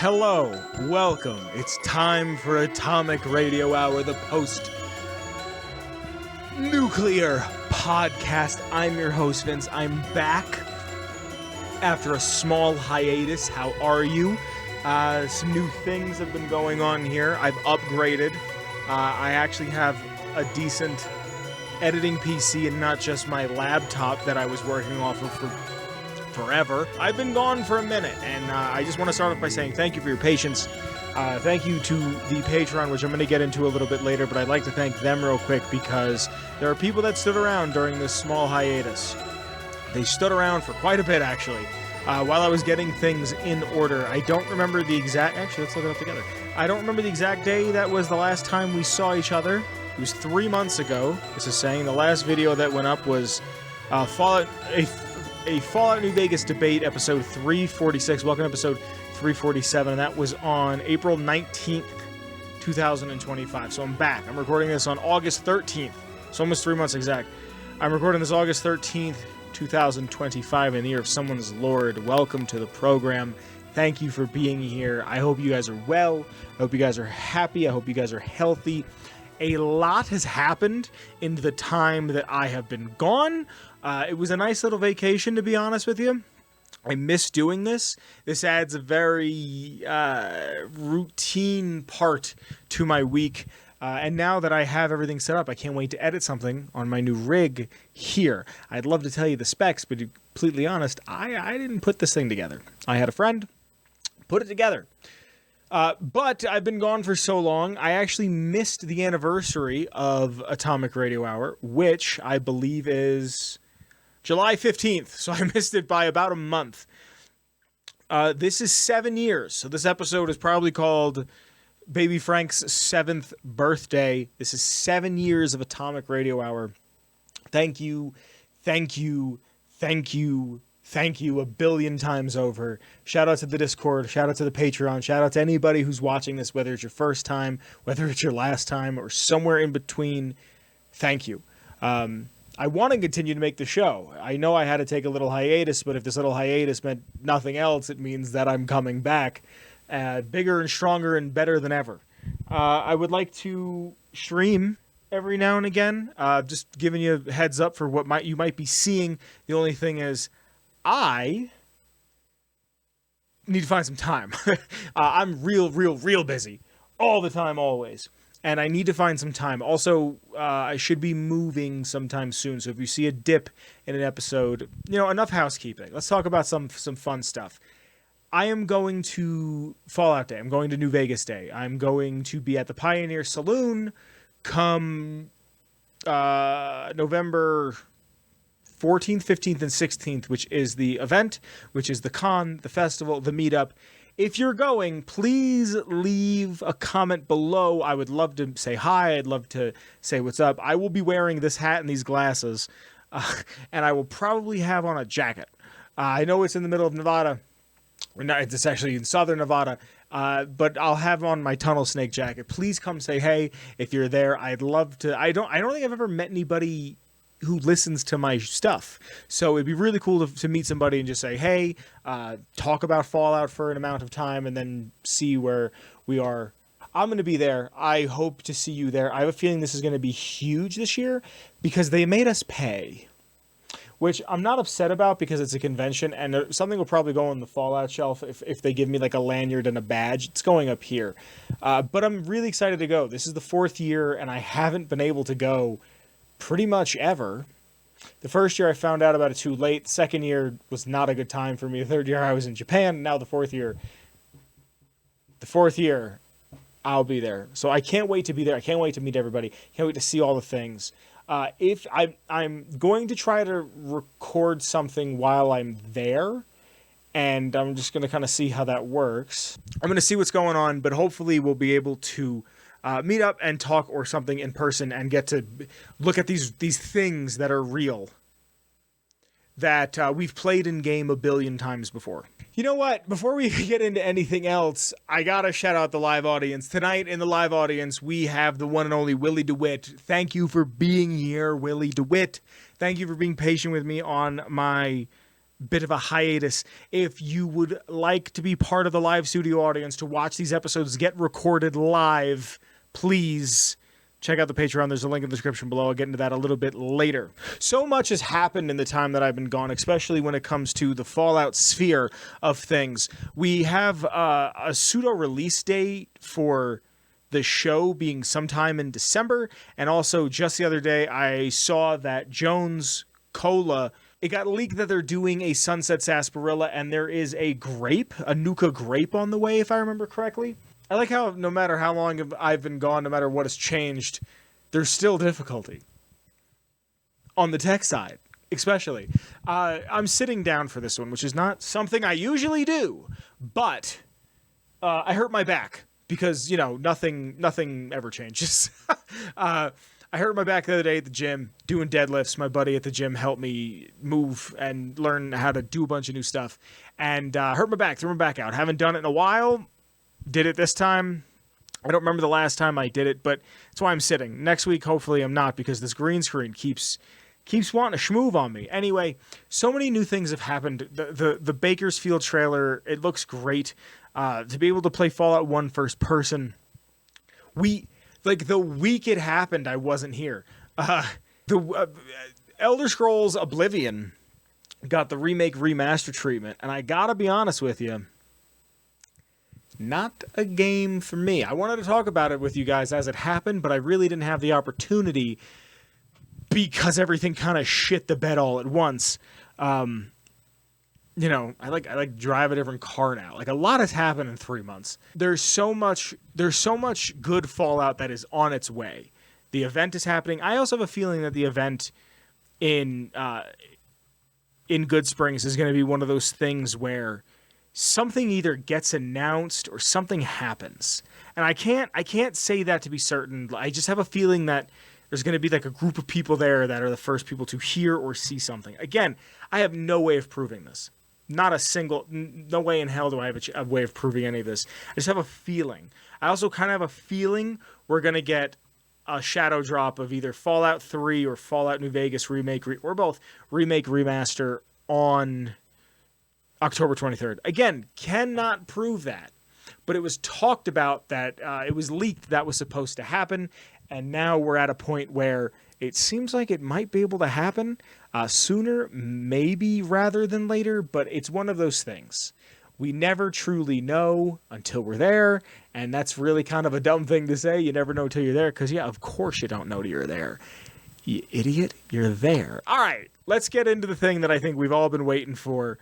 Hello, welcome. It's time for Atomic Radio Hour, the post-nuclear podcast. I'm your host, Vince. I'm back after a small hiatus. How are you? Some new things have been going on here. I've upgraded. I actually have a decent editing PC and not just my laptop that I was working off of for forever. I've been gone for a minute, and I just want to start off by saying thank you for your patience. Thank you to the Patreon, which I'm going to get into a little bit later, but I'd like to thank them real quick because there are people that stood around during this small hiatus. They stood around for quite a bit, actually, while I was getting things in order. I don't remember the exact... Actually, let's look it up together. I don't remember the exact day that was the last time we saw each other. It was 3 months ago. This is saying the last video that went up was Fallout New Vegas debate, episode 346. Welcome to episode 347, and that was on April 19th, 2025. So I'm back. I'm recording this on August 13th. It's almost 3 months exact. I'm recording this August 13th, 2025, in the year of someone's Lord. Welcome to the program. Thank you for being here. I hope you guys are well. I hope you guys are happy. I hope you guys are healthy. A lot has happened in the time that I have been gone. It was a nice little vacation, to be honest with you. I miss doing this. This adds a very routine part to my week. And now that I have everything set up, I can't wait to edit something on my new rig here. I'd love to tell you the specs, but to be completely honest, I didn't put this thing together. I had a friend put it together. But I've been gone for so long, I actually missed the anniversary of Atomic Radio Hour, which I believe is July 15th, so I missed it by about a month. This is 7 years, so this episode is probably called Baby Frank's 7th birthday. This is 7 years of Atomic Radio Hour. Thank you, thank you, thank you, thank you a billion times over. Shout out to the Discord, shout out to the Patreon, shout out to anybody who's watching this, whether it's your first time, whether it's your last time, or somewhere in between. Thank you. I want to continue to make the show. I know I had to take a little hiatus, but if this little hiatus meant nothing else, it means that I'm coming back bigger and stronger and better than ever. I would like to stream every now and again, just giving you a heads up for what you might be seeing. The only thing is, I need to find some time. I'm real busy all the time, always. And I need to find some time. Also, I should be moving sometime soon. So if you see a dip in an episode, enough housekeeping. Let's talk about some fun stuff. I am going to Fallout Day. I'm going to New Vegas Day. I'm going to be at the Pioneer Saloon come November 14th, 15th, and 16th, which is the event, which is the con, the festival, the meetup. If you're going, please leave a comment below. I would love to say hi. I'd love to say what's up. I will be wearing this hat and these glasses, and I will probably have on a jacket. I know it's in the middle of Nevada. It's actually in southern Nevada, but I'll have on my tunnel snake jacket. Please come say hey if you're there. I'd love to. I don't think I've ever met anybody who listens to my stuff, so it'd be really cool to meet somebody and just say hey, talk about Fallout for an amount of time, and then see where we are. I'm going to be there. I hope to see you there. I have a feeling this is going to be huge this year because they made us pay, which I'm not upset about because it's a convention, and something will probably go on the Fallout shelf if they give me like a lanyard and a badge. It's going up here, but I'm really excited to go. This is the 4th year, and I haven't been able to go pretty much ever. The first year I found out about it too late. The second year was not a good time for me. The third year I was in Japan. Now the fourth year I'll be there. So I can't wait to be there. I can't wait to meet everybody. Can't wait to see all the things. If I'm going to try to record something while I'm there, and I'm just going to kind of see how that works. I'm going to see what's going on, but hopefully we'll be able to meet up and talk or something in person and get to look at these things that are real, that we've played in game a billion times before. You know what? Before we get into anything else, I gotta shout out the live audience. Tonight in the live audience, we have the one and only Willie DeWitt. Thank you for being here, Willie DeWitt. Thank you for being patient with me on my bit of a hiatus. If you would like to be part of the live studio audience to watch these episodes get recorded live, please check out the Patreon. There's a link in the description below. I'll get into that a little bit later. So much has happened in the time that I've been gone, especially when it comes to the Fallout sphere of things. We have a pseudo release date for the show being sometime in December, and also just the other day I saw that Jones Cola, it got leaked that they're doing a Sunset Sarsaparilla, and there is a grape, a Nuka grape on the way, if I remember correctly. I like how no matter how long I've been gone, no matter what has changed, there's still difficulty. On the tech side, especially. I'm sitting down for this one, which is not something I usually do, but I hurt my back because, nothing ever changes. I hurt my back the other day at the gym doing deadlifts. My buddy at the gym helped me move and learn how to do a bunch of new stuff. And hurt my back, threw my back out. Haven't done it in a while. Did it this time. I don't remember the last time I did it, but that's why I'm sitting. Next week, hopefully I'm not, because this green screen keeps wanting to schmoove on me. Anyway, so many new things have happened. The Bakersfield trailer, it looks great. To be able to play Fallout 1 first person. The week it happened, I wasn't here. Elder Scrolls Oblivion got the remake remaster treatment, and I gotta be honest with you, not a game for me. I wanted to talk about it with you guys as it happened, but I really didn't have the opportunity because everything kind of shit the bed all at once. I like drive a different car now. Like, a lot has happened in 3 months. There's so much good Fallout that is on its way. The event is happening. I also have a feeling that the event in Goodsprings is going to be one of those things where something either gets announced or something happens. And I can't say that to be certain. I just have a feeling that there's going to be like a group of people there that are the first people to hear or see something. Again, I have no way of proving this. No way in hell do I have a way of proving any of this. I just have a feeling. I also kind of have a feeling we're going to get a shadow drop of either Fallout 3 or Fallout New Vegas remake, or both remake remaster on October 23rd. Again, cannot prove that. But it was talked about that it was leaked that was supposed to happen. And now we're at a point where it seems like it might be able to happen sooner, maybe rather than later, but it's one of those things. We never truly know until we're there, and that's really kind of a dumb thing to say. You never know until you're there, because, yeah, of course you don't know till you're there. You idiot, you're there. All right, let's get into the thing that I think we've all been waiting for.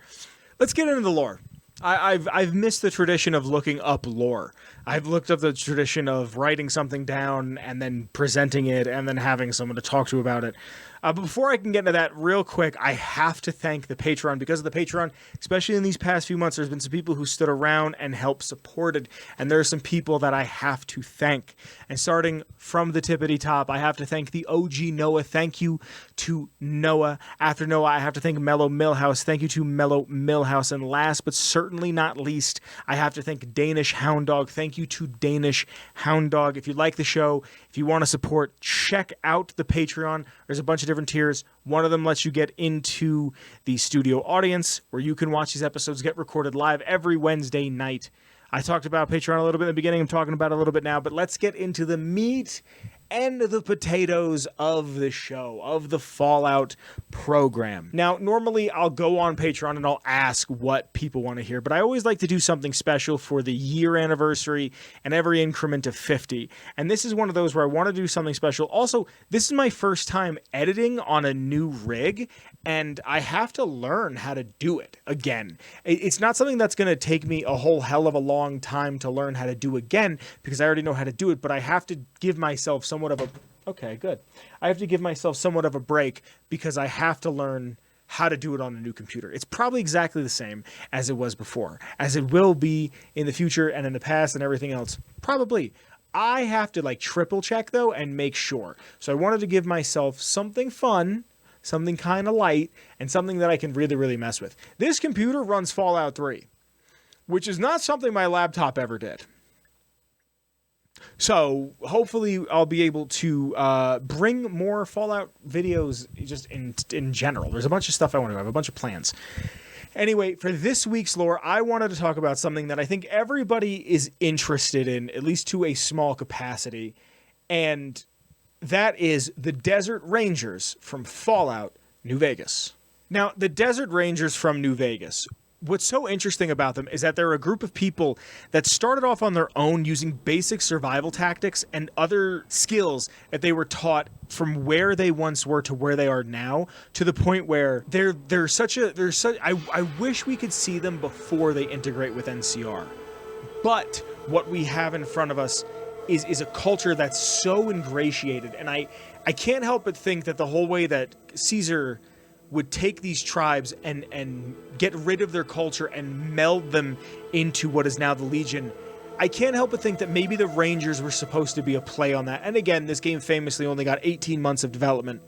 Let's get into the lore. I've missed the tradition of looking up lore. I've looked up the tradition of writing something down and then presenting it and then having someone to talk to about it. But before I can get into that real quick, I have to thank the Patreon. Because of the Patreon, especially in these past few months, there's been some people who stood around and helped support it. And there are some people that I have to thank. And starting from the tippity top, I have to thank the OG Noah. Thank you to Noah. After Noah, I have to thank Mellow Milhouse. Thank you to Mellow Milhouse. And last but certainly not least, I have to thank Danish Hound Dog. Thank you to Danish Hound Dog. If you like the show, if you want to support, check out the Patreon. There's a bunch of different tiers. One of them lets you get into the studio audience where you can watch these episodes get recorded live every Wednesday night. I talked about Patreon a little bit in the beginning. I'm talking about it a little bit now, but let's get into the meat and the potatoes of the show, of the Fallout program. Now, normally I'll go on Patreon and I'll ask what people want to hear, but I always like to do something special for the year anniversary and every increment of 50. And this is one of those where I want to do something special. Also, this is my first time editing on a new rig, and I have to learn how to do it again. It's not something that's going to take me a whole hell of a long time to learn how to do again, because I already know how to do it, but I have to give myself somewhat of a... Okay, good. I have to give myself somewhat of a break because I have to learn how to do it on a new computer. It's probably exactly the same as it was before, as it will be in the future and in the past and everything else. Probably. I have to triple check though and make sure. So I wanted to give myself something fun, something kind of light, and something that I can really, really mess with. This computer runs Fallout 3, which is not something my laptop ever did. So hopefully I'll be able to bring more Fallout videos just in general. There's a bunch of stuff I want to do. I have a bunch of plans. Anyway, for this week's lore, I wanted to talk about something that I think everybody is interested in, at least to a small capacity, and that is the Desert Rangers from Fallout New Vegas. Now, the Desert Rangers from New Vegas, what's so interesting about them is that they're a group of people that started off on their own using basic survival tactics and other skills that they were taught from where they once were to where they are now, to the point where I wish we could see them before they integrate with NCR. But what we have in front of us is a culture that's so ingratiated, and I can't help but think that the whole way that Caesar would take these tribes and get rid of their culture and meld them into what is now the Legion, I can't help but think that maybe the Rangers were supposed to be a play on that. And again, this game famously only got 18 months of development.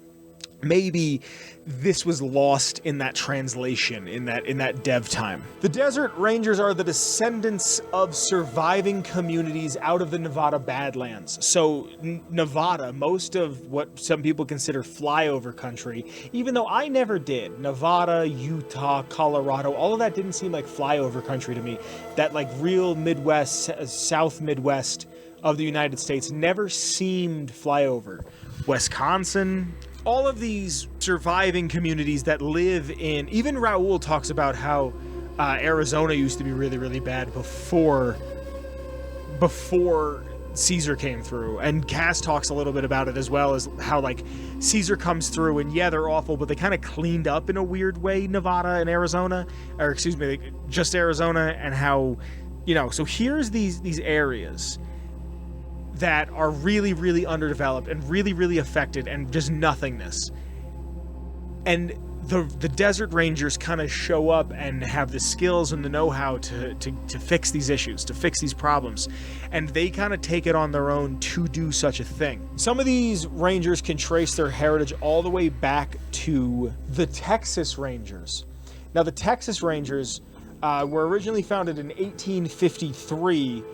Maybe this was lost in that translation, in that dev time. The Desert Rangers are the descendants of surviving communities out of the Nevada Badlands. So Nevada, most of what some people consider flyover country, even though I never did. Nevada, Utah, Colorado, all of that didn't seem like flyover country to me. That like real Midwest, South Midwest of the United States never seemed flyover. Wisconsin, all of these surviving communities that live in, even Raul talks about how Arizona used to be really, really bad before Caesar came through. And Cass talks a little bit about it as well, as how like Caesar comes through and yeah, they're awful, but they kind of cleaned up in a weird way, Nevada and Arizona, or excuse me, just Arizona, and how, so here's these areas that are really, really underdeveloped and really, really affected and just nothingness. And the Desert Rangers kind of show up and have the skills and the know-how to fix these issues, to fix these problems. And they kind of take it on their own to do such a thing. Some of these Rangers can trace their heritage all the way back to the Texas Rangers. Now, the Texas Rangers were originally founded in 1853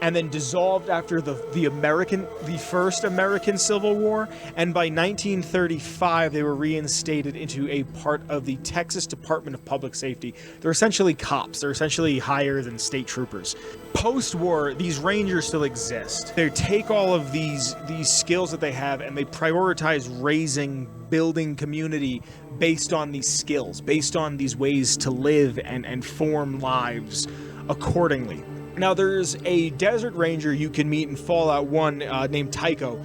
and then dissolved after the first American Civil War, and by 1935 they were reinstated into a part of the Texas Department of Public Safety. They're essentially cops. They're essentially higher than state troopers. Post-war, these Rangers still exist. They take all of these skills that they have and they prioritize building community based on these skills, based on these ways to live and form lives accordingly. Now, there's a Desert Ranger you can meet in Fallout 1 named Tycho.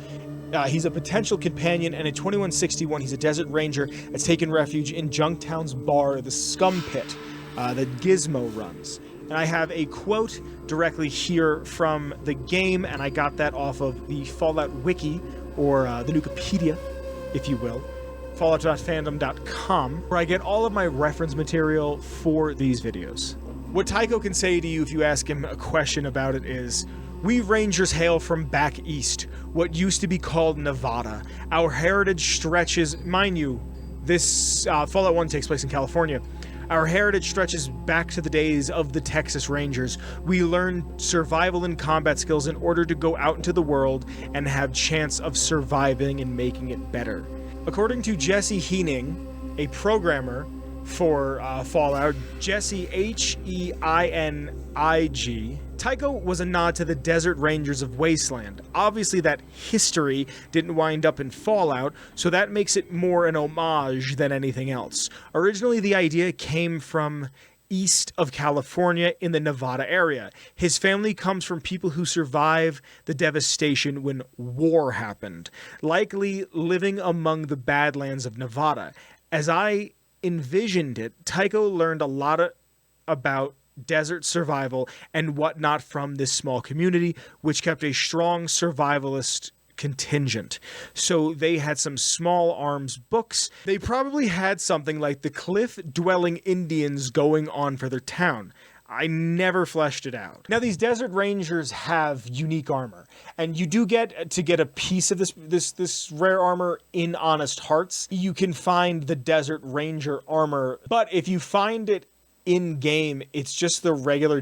He's a potential companion, and in 2161, he's a Desert Ranger that's taken refuge in Junktown's bar, the Scum Pit, that Gizmo runs. And I have a quote directly here from the game, and I got that off of the Fallout Wiki, or the Nukipedia, if you will, fallout.fandom.com, where I get all of my reference material for these videos. What Tycho can say to you if you ask him a question about it is, "We Rangers hail from back east, what used to be called Nevada. Our heritage stretches," mind you, this Fallout 1 takes place in California. "Our heritage stretches back to the days of the Texas Rangers. We learned survival and combat skills in order to go out into the world and have chance of surviving and making it better." According to Jesse Heening, a programmer for Fallout, Jesse Heinig, Tycho was a nod to the Desert Rangers of Wasteland. Obviously that history didn't wind up in Fallout, so that makes it more an homage than anything else. Originally the idea came from east of California in the Nevada area. His family comes from people who survived the devastation when war happened, likely living among the Badlands of Nevada. As I envisioned it, Tycho learned a lot about desert survival and whatnot from this small community, which kept a strong survivalist contingent. So they had some small arms books. They probably had something like the cliff-dwelling Indians going on for their town. I never fleshed it out. Now, these Desert Rangers have unique armor, and you do get a piece of this rare armor in Honest Hearts. You can find the Desert Ranger armor, but if you find it in game, it's just the regular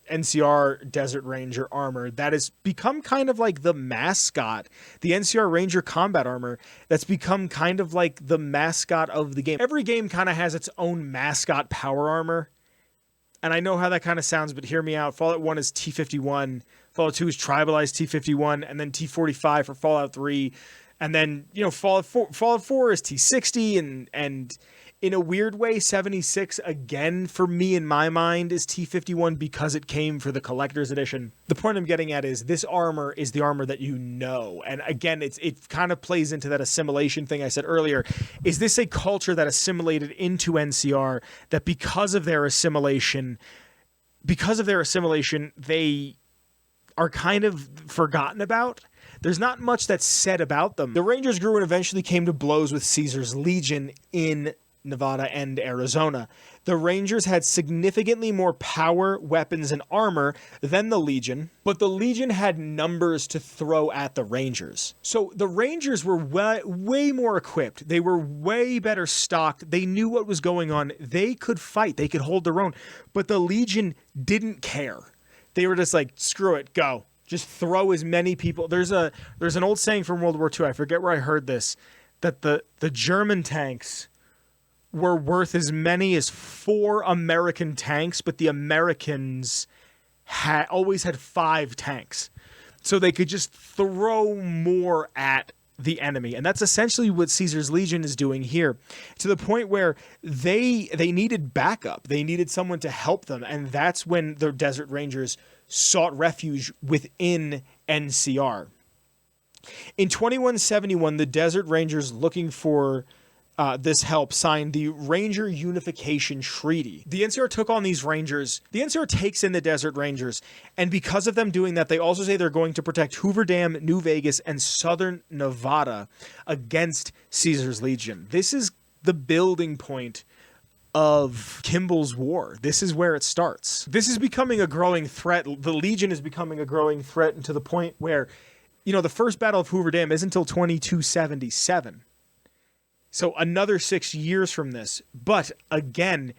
NCR Desert Ranger armor that has become kind of like the mascot. The NCR Ranger combat armor that's become kind of like the mascot of the game. Every game kind of has its own mascot power armor. And I know how that kind of sounds, but hear me out. Fallout 1 is T51. Fallout 2 is tribalized T51, and then T45 for Fallout 3. And then, Fallout 4 is T60, and in a weird way, 76, again, for me, in my mind, is T51 because it came for the collector's edition. The point I'm getting at is this armor is the armor that you know. And again, it kind of plays into that assimilation thing I said earlier. Is this a culture that assimilated into NCR that because of their assimilation, they are kind of forgotten about? There's not much that's said about them. The Rangers grew and eventually came to blows with Caesar's Legion in Nevada and Arizona. The Rangers had significantly more power, weapons, and armor than the Legion, but the Legion had numbers to throw at the Rangers. So the Rangers were way more equipped. They were way better stocked. They knew what was going on. They could fight. They could hold their own. But the Legion didn't care. They were just like, screw it, go. Just throw as many people. There's an old saying from World War II, I forget where I heard this, that the German tanks were worth as many as 4 American tanks, but the Americans always had 5 tanks. So they could just throw more at the enemy. And that's essentially what Caesar's Legion is doing here, to the point where they needed backup. They needed someone to help them. And that's when the Desert Rangers sought refuge within NCR. In 2171, the Desert Rangers, looking for this help, signed the Ranger Unification Treaty. The NCR took on these Rangers. The NCR takes in the Desert Rangers, and because of them doing that, they also say they're going to protect Hoover Dam, New Vegas, and southern Nevada against Caesar's Legion. This is the building point of Kimball's War. This is where it starts. This is becoming a growing threat. The Legion is becoming a growing threat, and to the point where, the first Battle of Hoover Dam isn't until 2277. So another 6 years from this. But again,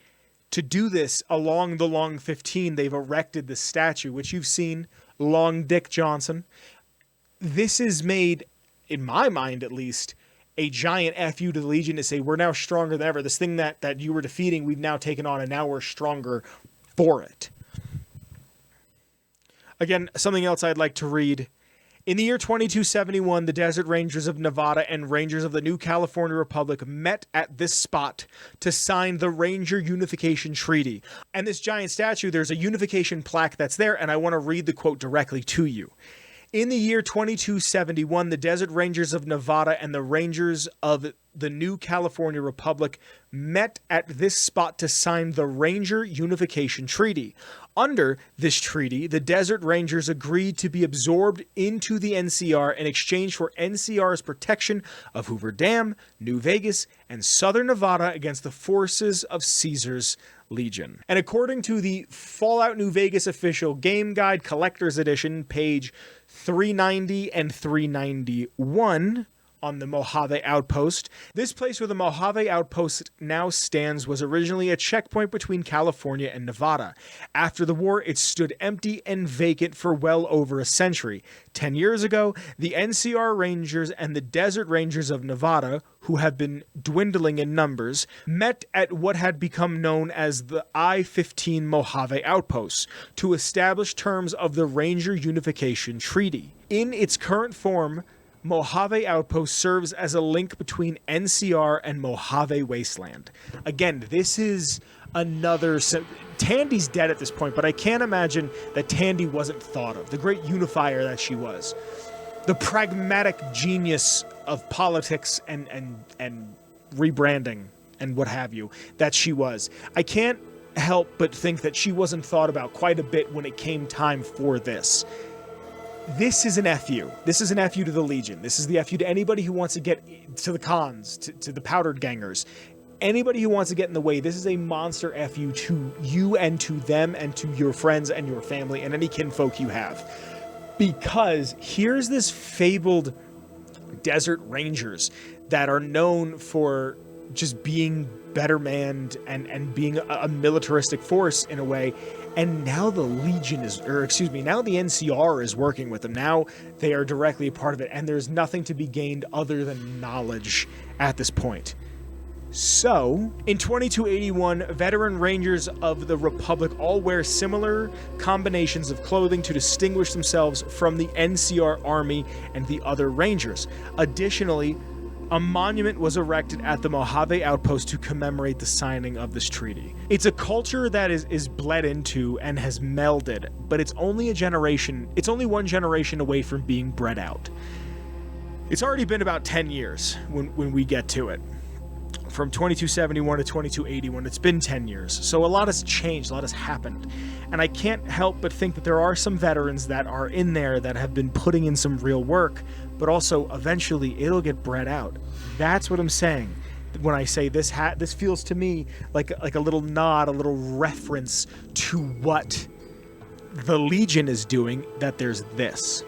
to do this along the Long 15, they've erected the statue, which you've seen, Long Dick Johnson. This is made, in my mind at least, a giant FU to the Legion to say, we're now stronger than ever. This thing that you were defeating, we've now taken on, and now we're stronger for it. Again, something else I'd like to read. In the year 2271, the Desert Rangers of Nevada and Rangers of the New California Republic met at this spot to sign the Ranger Unification Treaty. And this giant statue, there's a unification plaque that's there, and I want to read the quote directly to you. In the year 2271, the Desert Rangers of Nevada and the Rangers of the New California Republic met at this spot to sign the Ranger Unification Treaty. Under this treaty, the Desert Rangers agreed to be absorbed into the NCR in exchange for NCR's protection of Hoover Dam, New Vegas, and southern Nevada against the forces of Caesar's Legion. And according to the Fallout New Vegas official game guide collector's edition, page 390 and 391, on the Mojave Outpost. This place where the Mojave Outpost now stands was originally a checkpoint between California and Nevada. After the war, it stood empty and vacant for well over a century. 10 years ago, the NCR Rangers and the Desert Rangers of Nevada, who have been dwindling in numbers, met at what had become known as the I-15 Mojave Outpost to establish terms of the Ranger Unification Treaty. In its current form, Mojave Outpost serves as a link between NCR and Mojave Wasteland. Again, this is another... Tandy's dead at this point, but I can't imagine that Tandy wasn't thought of. The great unifier that she was. The pragmatic genius of politics and rebranding and what have you that she was. I can't help but think that she wasn't thought about quite a bit when it came time for this. This is an FU. This is an FU to the Legion. This is the FU to anybody who wants to get to the cons, to the powdered gangers. Anybody who wants to get in the way, this is a monster FU to you and to them and to your friends and your family and any kinfolk you have. Because here's this fabled Desert Rangers that are known for just being better manned and being a militaristic force in a way. And now the Legion now the NCR is working with them. Now they are directly a part of it, and there's nothing to be gained other than knowledge at this point. So, in 2281, veteran Rangers of the Republic all wear similar combinations of clothing to distinguish themselves from the NCR Army and the other Rangers. Additionally, a monument was erected at the Mojave outpost to commemorate the signing of this treaty. It's a culture that is bled into and has melded, but it's only one generation away from being bred out. It's already been about 10 years when we get to it. From 2271 to 2281, it's been 10 years. So a lot has changed, a lot has happened. And I can't help but think that there are some veterans that are in there that have been putting in some real work, but also eventually it'll get bred out. That's what I'm saying when I say this feels to me like a little nod, a little reference to what the Legion is doing, that there's this.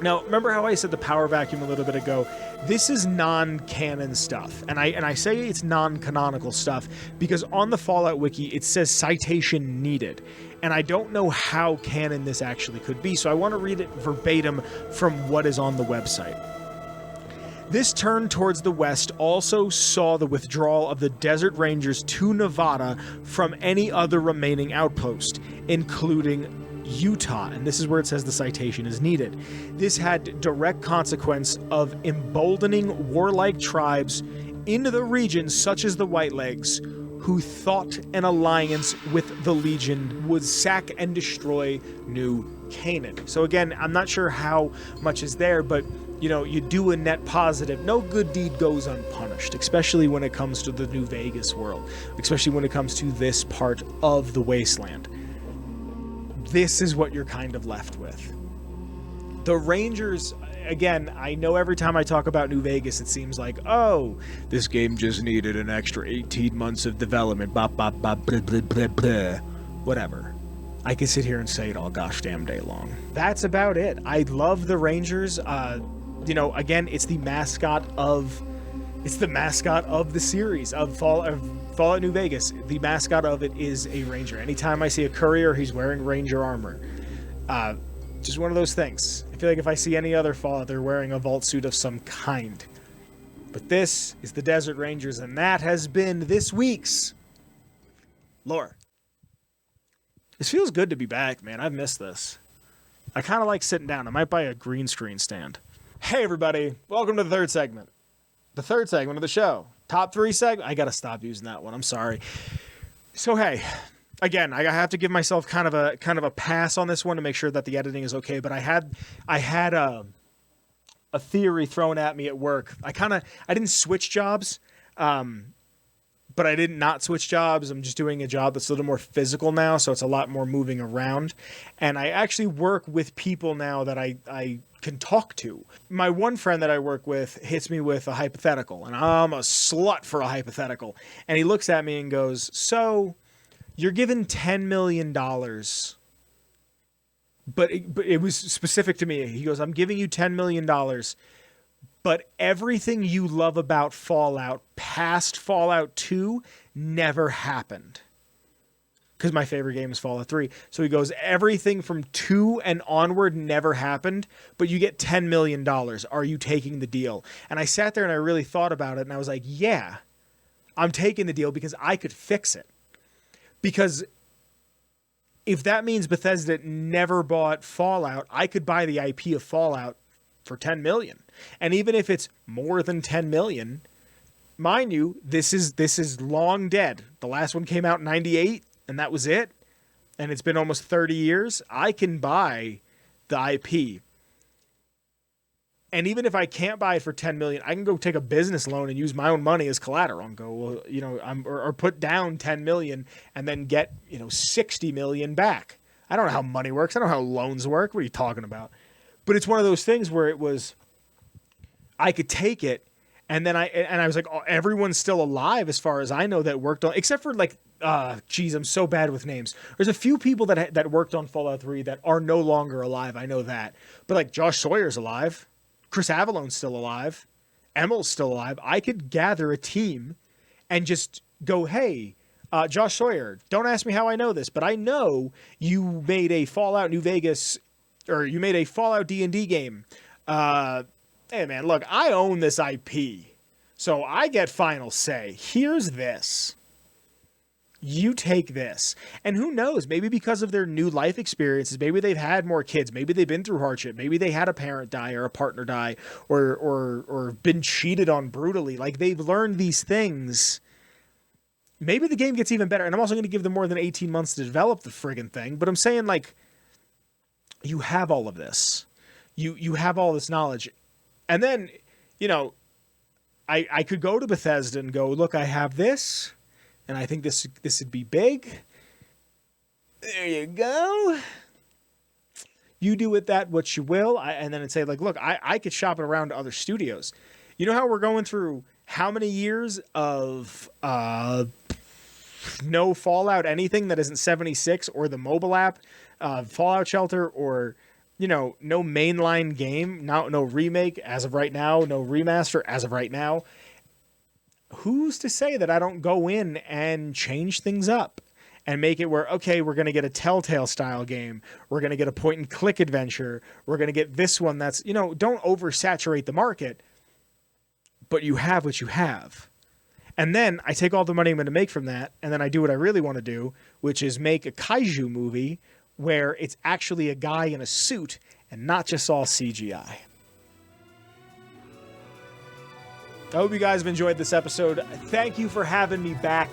Now, remember how I said the power vacuum a little bit ago? This is non-canon stuff, and I say it's non-canonical stuff because on the Fallout wiki it says citation needed, and I don't know how canon this actually could be, so I want to read it verbatim from what is on the website. This turn towards the west also saw the withdrawal of the Desert Rangers to Nevada from any other remaining outpost, including Utah, and this is where it says the citation is needed. This had direct consequence of emboldening warlike tribes in the region, such as the Whitelegs, who thought an alliance with the Legion would sack and destroy New Canaan. So again, I'm not sure how much is there, but you do a net positive. No good deed goes unpunished, especially when it comes to the New Vegas world, especially when it comes to this part of the wasteland. This is what you're kind of left with. The Rangers, again, I know every time I talk about New Vegas, it seems like, oh, this game just needed an extra 18 months of development, blah, blah, blah, blah, blah, blah, blah. Whatever. I can sit here and say it all gosh damn day long. That's about it. I love the Rangers. Again, it's the mascot of the series of Fallout New Vegas. The mascot of it is a Ranger. Anytime I see a courier, he's wearing Ranger armor. Just one of those things. I feel like if I see any other Fallout, they're wearing a vault suit of some kind. But this is the Desert Rangers, and that has been this week's lore. This feels good to be back, man. I've missed this. I kind of like sitting down. I might buy a green screen stand. Hey, everybody. Welcome to the third segment. The third segment of the show. Top 3 segment. I got to stop using that one. I'm sorry. So, hey, again, I have to give myself kind of a pass on this one to make sure that the editing is okay. But I had a theory thrown at me at work. I didn't switch jobs, but I did not switch jobs. I'm just doing a job that's a little more physical now, so it's a lot more moving around. And I actually work with people now that I can talk to. My one friend that I work with hits me with a hypothetical, and I'm a slut for a hypothetical. And he looks at me and goes, so you're given $10 million, but it was specific to me. He goes, I'm giving you $10 million, but everything you love about Fallout, past Fallout 2, never happened. Because my favorite game is Fallout 3. So he goes, everything from 2 and onward never happened, but you get $10 million. Are you taking the deal? And I sat there and I really thought about it, and I was like, yeah, I'm taking the deal because I could fix it. Because if that means Bethesda never bought Fallout, I could buy the IP of Fallout for $10 million. And even if it's more than $10 million, mind you, this is long dead. The last one came out in 98. And that was it. And it's been almost 30 years. I can buy the IP. And even if I can't buy it for $10 million, I can go take a business loan and use my own money as collateral and go, well, or put down $10 million and then get, $60 million back. I don't know how money works. I don't know how loans work. What are you talking about? But it's one of those things where it was, I could take it. And then I was like, oh, everyone's still alive as far as I know that worked on, except for like, I'm so bad with names. There's a few people that worked on Fallout 3 that are no longer alive. I know that. But like Josh Sawyer's alive. Chris Avallone's still alive. Emil's still alive. I could gather a team and just go, hey, Josh Sawyer, don't ask me how I know this, but I know you made a Fallout New Vegas, or you made a Fallout D&D game. Hey, man, look, I own this IP, so I get final say. Here's this. You take this. And who knows, maybe because of their new life experiences, maybe they've had more kids, maybe they've been through hardship, maybe they had a parent die or a partner die or been cheated on brutally. Like, they've learned these things. Maybe the game gets even better. And I'm also going to give them more than 18 months to develop the friggin' thing. But I'm saying, like, you have all of this. You have all this knowledge. And then, you know, I could go to Bethesda and go, look, I have this, and I think this would be big. There you go. You do with that what you will. And then I'd say, like, look, I could shop it around to other studios. You know how we're going through how many years of no Fallout anything that isn't 76 or the mobile app, Fallout Shelter, or, you know, no mainline game, no remake as of right now, no remaster as of right now. Who's to say that I don't go in and change things up and make it where, okay, we're going to get a Telltale style game. We're going to get a point and click adventure. We're going to get this one that's, you know, don't oversaturate the market, but you have what you have. And then I take all the money I'm going to make from that, and then I do what I really want to do, which is make a kaiju movie where it's actually a guy in a suit and not just all CGI. I hope you guys have enjoyed this episode. Thank you for having me back.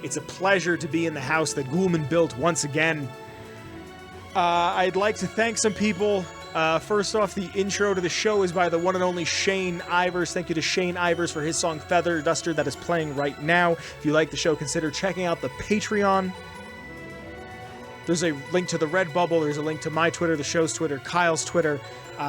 It's a pleasure to be in the house that Ghoulman built once again. I'd like to thank some people. First off, the intro to the show is by the one and only Shane Ivers. Thank you to Shane Ivers for his song Feather Duster that is playing right now. If you like the show, consider checking out the Patreon. There's a link to the Redbubble. There's a link to my Twitter, the show's Twitter, Kyle's Twitter.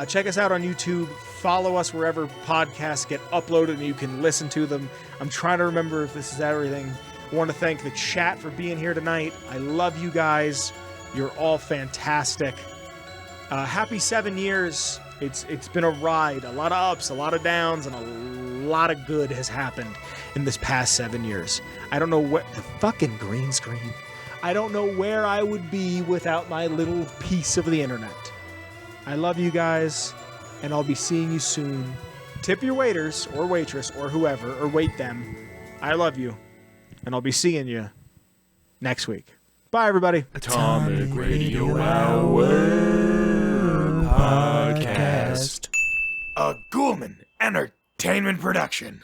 Check us out on YouTube. Follow us wherever podcasts get uploaded and you can listen to them. I'm trying to remember if this is everything. I want to thank the chat for being here tonight. I love you guys. You're all fantastic. Happy 7 years. It's been a ride. A lot of ups, a lot of downs, and a lot of good has happened in this past 7 years. I don't know what the fucking green screen. I don't know where I would be without my little piece of the internet. I love you guys, and I'll be seeing you soon. Tip your waiters or waitress or whoever, or wait them. I love you, and I'll be seeing you next week. Bye, everybody. Atomic Radio Hour Podcast. A Ghoulman Entertainment production.